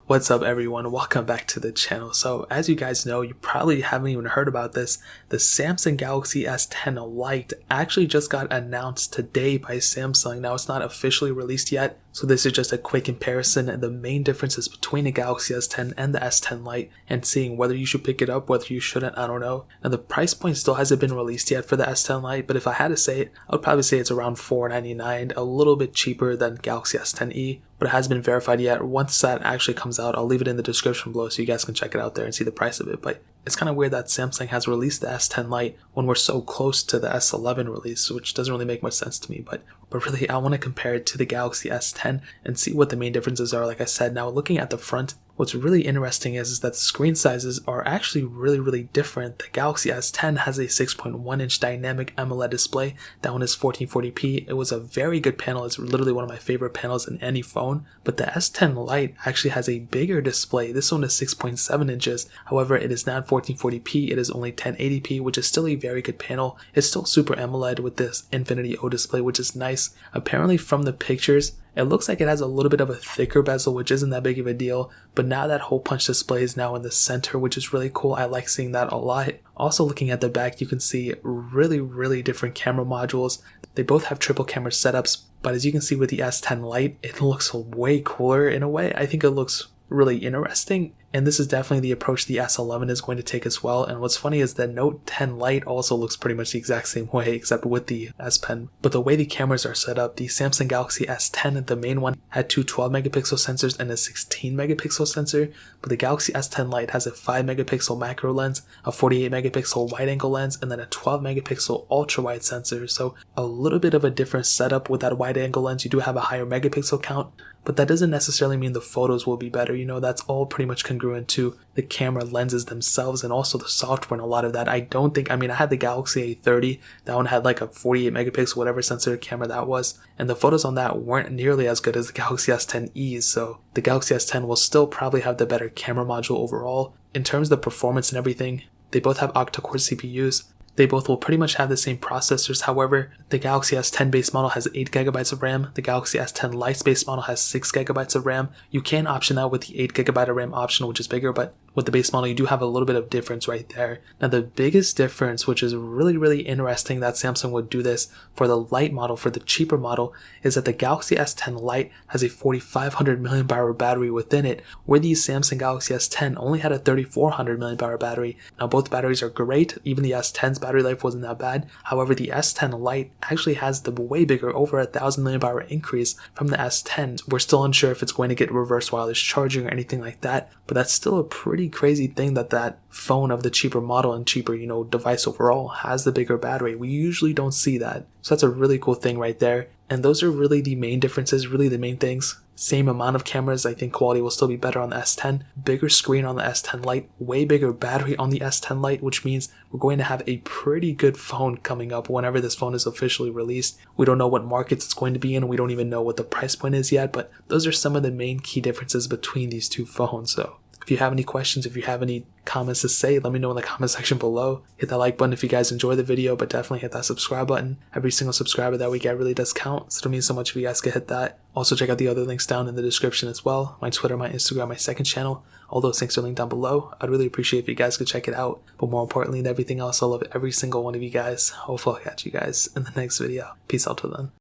What's up everyone, welcome back to the channel. So as you guys know, you probably haven't even heard about this, the Samsung Galaxy S10 Lite actually just got announced today by Samsung. Now it's not officially released yet, so this is just a quick comparison and the main differences between the Galaxy S10 and the S10 Lite and seeing whether you should pick it up, whether you shouldn't, I don't know. Now the price point still hasn't been released yet for the S10 Lite, but if I had to say it, I would probably say it's around $499, a little bit cheaper than Galaxy S10e. But it hasn't been verified yet. Once that actually comes out, I'll leave it in the description below so you guys can check it out there and see the price of it. But it's kind of weird that Samsung has released the S10 Lite when we're so close to the S11 release, which doesn't really make much sense to me. But really, I want to compare it to the Galaxy S10 and see what the main differences are. Like I said, now looking at the front, what's really interesting is that the screen sizes are actually really different. The Galaxy S10 has a 6.1-inch dynamic AMOLED display. That one is 1440p. It was a very good panel. It's literally one of my favorite panels in any phone. But the S10 Lite actually has a bigger display. This one is 6.7 inches. However, it is not 1440p. It is only 1080p, which is still a very good panel. It's still Super AMOLED with this Infinity O display, which is nice. Apparently from the pictures, it looks like it has a little bit of a thicker bezel, which isn't that big of a deal, but now that hole punch display is now in the center, which is really cool. I like seeing that a lot. Also looking at the back, you can see really different camera modules. They both have triple camera setups, but as you can see with the S10 Lite, it looks way cooler in a way. I think it looks really interesting, and this is definitely the approach the S11 is going to take as well. And what's funny is the Note 10 Lite also looks pretty much the exact same way except with the S Pen. But the way the cameras are set up, the Samsung Galaxy S10, the main one, had two 12 megapixel sensors and a 16 megapixel sensor, but the Galaxy S10 Lite has a 5 megapixel macro lens, a 48 megapixel wide angle lens, and then a 12 megapixel ultra wide sensor. So a little bit of a different setup with that wide angle lens. You do have a higher megapixel count, but that doesn't necessarily mean the photos will be better. You know, that's all pretty much congruent to the camera lenses themselves and also the software and a lot of that. I had the Galaxy A30. That one had like a 48 megapixel whatever sensor camera that was, and the photos on that weren't nearly as good as the Galaxy S10e. So the Galaxy S10 will still probably have the better camera module overall. In terms of the performance and everything, they both have octa-core CPUs. They both will pretty much have the same processors. However, the Galaxy S10 base model has 8GB of RAM. The Galaxy S10 Lite base model has 6GB of RAM. You can option that with the 8GB of RAM option, which is bigger, but with the base model, you do have a little bit of difference right there. Now, the biggest difference, which is really interesting that Samsung would do this for the Lite model, for the cheaper model, is that the Galaxy S10 Lite has a 4500 mAh battery within it, where the Samsung Galaxy S10 only had a 3400 mAh battery. Now, both batteries are great. Even the S10's battery life wasn't that bad. However, the S10 Lite actually has the way bigger, over 1000 mAh increase from the S10. We're still unsure if it's going to get reverse wireless charging or anything like that, but that's still a pretty crazy thing that phone of the cheaper model and cheaper, device overall has the bigger battery. We usually don't see that. So that's a really cool thing right there. And those are really the main differences, really the main things. Same amount of cameras. I think quality will still be better on the S10. Bigger screen on the S10 Lite. Way bigger battery on the S10 Lite, which means we're going to have a pretty good phone coming up whenever this phone is officially released. We don't know what markets it's going to be in. We don't even know what the price point is yet, but those are some of the main key differences between these two phones. So if you have any questions, if you have any comments to say, let me know in the comment section below. Hit that like button if you guys enjoy the video, but definitely hit that subscribe button. Every single subscriber that we get really does count, so it means so much if you guys could hit that. Also check out the other links down in the description as well. My Twitter, my Instagram, my second channel. All those links are linked down below. I'd really appreciate if you guys could check it out. But more importantly than everything else, I love every single one of you guys. Hopefully I'll catch you guys in the next video. Peace out till then.